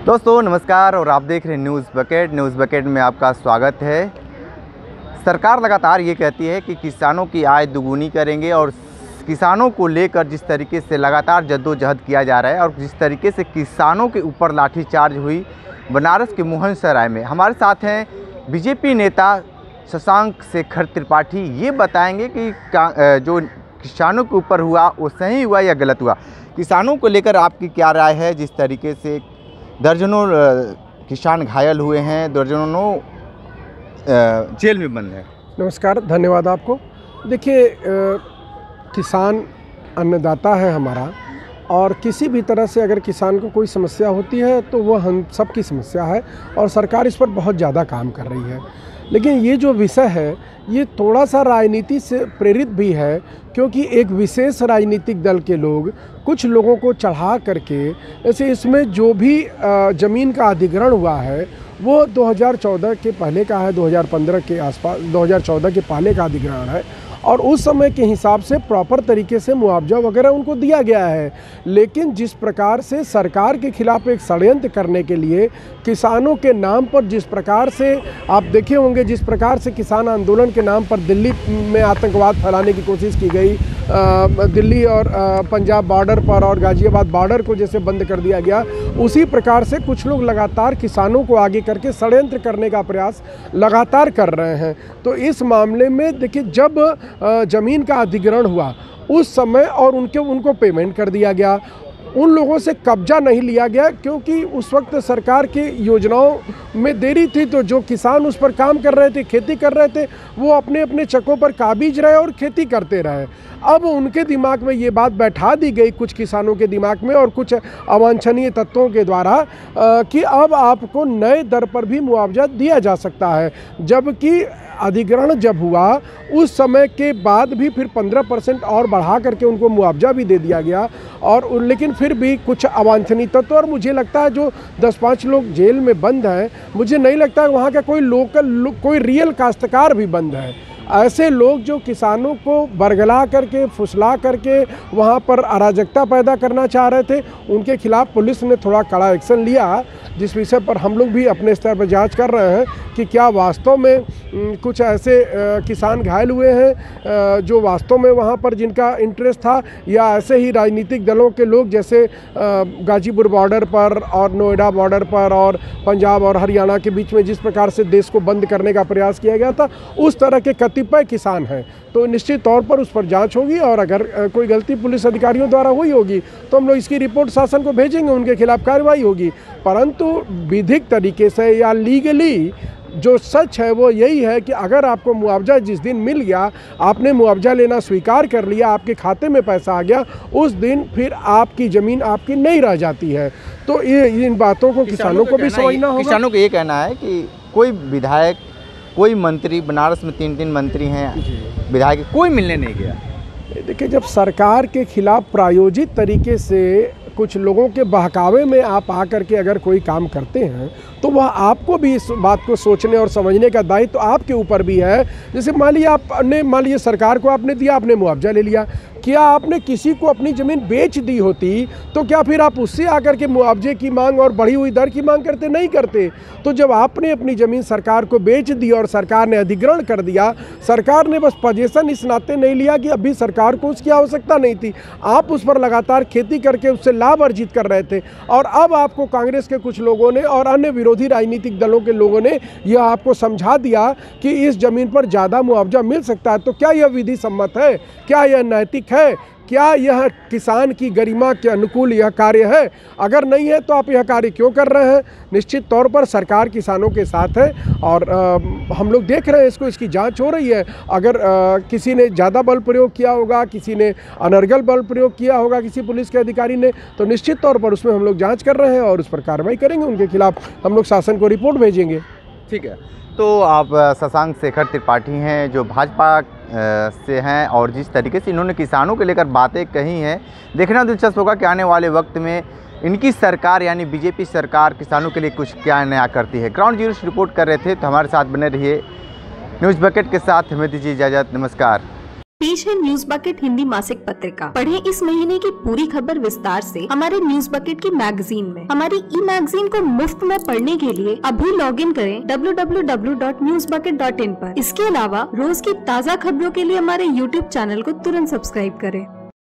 दोस्तों नमस्कार और आप देख रहे हैं न्यूज़ बकेट। न्यूज़ बकेट में आपका स्वागत है। सरकार लगातार ये कहती है कि किसानों की आय दुगुनी करेंगे और किसानों को लेकर जिस तरीके से लगातार जद्दोजहद किया जा रहा है और जिस तरीके से किसानों के ऊपर लाठीचार्ज हुई बनारस के मोहन सराय में, हमारे साथ हैं बीजेपी नेता शशांक शेखर त्रिपाठी। ये बताएंगे कि जो किसानों के ऊपर हुआ वो सही हुआ या गलत हुआ। किसानों को लेकर आपकी क्या राय है? जिस तरीके से दर्जनों किसान घायल हुए हैं, दर्जनों जेल में बंद हैं। नमस्कार, धन्यवाद आपको। देखिए, किसान अन्नदाता है हमारा, और किसी भी तरह से अगर किसान को कोई समस्या होती है तो वह हम सबकी समस्या है और सरकार इस पर बहुत ज़्यादा काम कर रही है। लेकिन ये जो विषय है ये थोड़ा सा राजनीति से प्रेरित भी है, क्योंकि एक विशेष राजनीतिक दल के लोग कुछ लोगों को चढ़ा करके, ऐसे इसमें जो भी ज़मीन का अधिग्रहण हुआ है वो 2014 के पहले का है, 2015 के आसपास, 2014 के पहले का अधिग्रहण है और उस समय के हिसाब से प्रॉपर तरीके से मुआवजा वगैरह उनको दिया गया है। लेकिन जिस प्रकार से सरकार के खिलाफ एक षड्यंत्र करने के लिए किसानों के नाम पर, जिस प्रकार से आप देखे होंगे, जिस प्रकार से किसान आंदोलन के नाम पर दिल्ली में आतंकवाद फैलाने की कोशिश की गई, दिल्ली और पंजाब बॉर्डर पर और गाज़ियाबाद बॉर्डर को जैसे बंद कर दिया गया, उसी प्रकार से कुछ लोग लगातार किसानों को आगे करके षड्यंत्र करने का प्रयास लगातार कर रहे हैं। तो इस मामले में देखिए, जब ज़मीन का अधिग्रहण हुआ उस समय और उनको पेमेंट कर दिया गया, उन लोगों से कब्जा नहीं लिया गया, क्योंकि उस वक्त सरकार की योजनाओं में देरी थी। तो जो किसान उस पर काम कर रहे थे, खेती कर रहे थे, वो अपने अपने चक्कों पर काबिज रहे और खेती करते रहे। अब उनके दिमाग में ये बात बैठा दी गई, कुछ किसानों के दिमाग में और कुछ अवांछनीय तत्वों के द्वारा, कि अब आपको नए दर पर भी मुआवजा दिया जा सकता है। जबकि अधिग्रहण जब हुआ उस समय के बाद भी फिर 15% और बढ़ा करके उनको मुआवजा भी दे दिया गया, और लेकिन फिर भी कुछ अवांछनीय तत्व, और मुझे लगता है जो 10-5 लोग जेल में बंद हैं, मुझे नहीं लगता है वहाँ का कोई रियल काश्तकार भी बंद है। ऐसे लोग जो किसानों को बरगला करके, फुसला करके वहाँ पर अराजकता पैदा करना चाह रहे थे, उनके खिलाफ पुलिस ने थोड़ा कड़ा एक्शन लिया, जिस विषय पर हम लोग भी अपने स्तर पर जांच कर रहे हैं कि क्या वास्तव में कुछ ऐसे किसान घायल हुए हैं जो वास्तव में वहाँ पर जिनका इंटरेस्ट था, या ऐसे ही राजनीतिक दलों के लोग, जैसे गाजीपुर बॉर्डर पर और नोएडा बॉर्डर पर और पंजाब और हरियाणा के बीच में जिस प्रकार से देश को बंद करने का प्रयास किया गया था, उस तरह के कतिपय किसान हैं। तो निश्चित तौर पर उस पर जांच होगी, और अगर कोई गलती पुलिस अधिकारियों द्वारा हुई होगी तो हम लोग इसकी रिपोर्ट शासन को भेजेंगे, उनके खिलाफ कार्रवाई होगी। परंतु विधिक तरीके से या लीगली जो सच है वो यही है कि अगर आपको मुआवजा जिस दिन मिल गया, आपने मुआवजा लेना स्वीकार कर लिया, आपके खाते में पैसा आ गया, उस दिन फिर आपकी ज़मीन आपकी नहीं रह जाती है। तो ये इन बातों को किसानों को भी समझना होगा। किसानों को ये कहना है कि कोई विधायक, कोई मंत्री, बनारस में 3 मंत्री हैं, विधायक कोई मिलने नहीं गया। देखिए, जब सरकार के खिलाफ प्रायोजित तरीके से कुछ लोगों के बहकावे में आप आकर के अगर कोई काम करते हैं तो वह आपको भी इस बात को सोचने और समझने का दायित्व तो आपके ऊपर भी है। जैसे मान लीजिए सरकार को आपने दिया, आपने मुआवजा ले लिया, क्या आपने किसी को अपनी ज़मीन बेच दी होती तो क्या फिर आप उससे आकर के मुआवजे की मांग और बढ़ी हुई दर की मांग करते? नहीं करते। तो जब आपने अपनी ज़मीन सरकार को बेच दी और सरकार ने अधिग्रहण कर दिया, सरकार ने बस पोजीशन इस नाते नहीं लिया कि अभी सरकार को उसकी आवश्यकता नहीं थी, आप उस पर लगातार खेती करके उससे लाभ अर्जित कर रहे थे, और अब आपको कांग्रेस के कुछ लोगों ने और अन्य विरोधी राजनीतिक दलों के लोगों ने यह आपको समझा दिया कि इस ज़मीन पर ज़्यादा मुआवजा मिल सकता है। तो क्या यह विधि सम्मत है? क्या यह नैतिक है? क्या यह किसान की गरिमा के अनुकूल यह कार्य है? अगर नहीं है तो आप यह कार्य क्यों कर रहे हैं? निश्चित तौर पर सरकार किसानों के साथ है, और हम लोग देख रहे हैं इसको, इसकी जांच हो रही है। अगर किसी ने ज़्यादा बल प्रयोग किया होगा, किसी ने अनर्गल बल प्रयोग किया होगा, किसी पुलिस के अधिकारी ने, तो निश्चित तौर पर उसमें हम लोग जाँच कर रहे हैं और उस पर कार्रवाई करेंगे। उनके खिलाफ हम लोग शासन को रिपोर्ट भेजेंगे। ठीक है, तो आप शशांक शेखर त्रिपाठी हैं जो भाजपा से हैं, और जिस तरीके से इन्होंने किसानों को लेकर बातें कही हैं, देखना दिलचस्प होगा कि आने वाले वक्त में इनकी सरकार यानी बीजेपी सरकार किसानों के लिए कुछ क्या नया करती है। ग्राउंड जीरो से रिपोर्ट कर रहे थे, तो हमारे साथ बने रहिए। न्यूज़ बकेट के साथ हमें दीजिए इजाज़त। नमस्कार। पेश है न्यूज बकेट हिंदी मासिक पत्रिका। पढ़ें इस महीने की पूरी खबर विस्तार से हमारे न्यूज बकेट की मैगजीन में। हमारी ई मैगजीन को मुफ्त में पढ़ने के लिए अभी लॉगिन करें www.newsbucket.in पर। इसके अलावा रोज की ताज़ा खबरों के लिए हमारे YouTube चैनल को तुरंत सब्सक्राइब करें।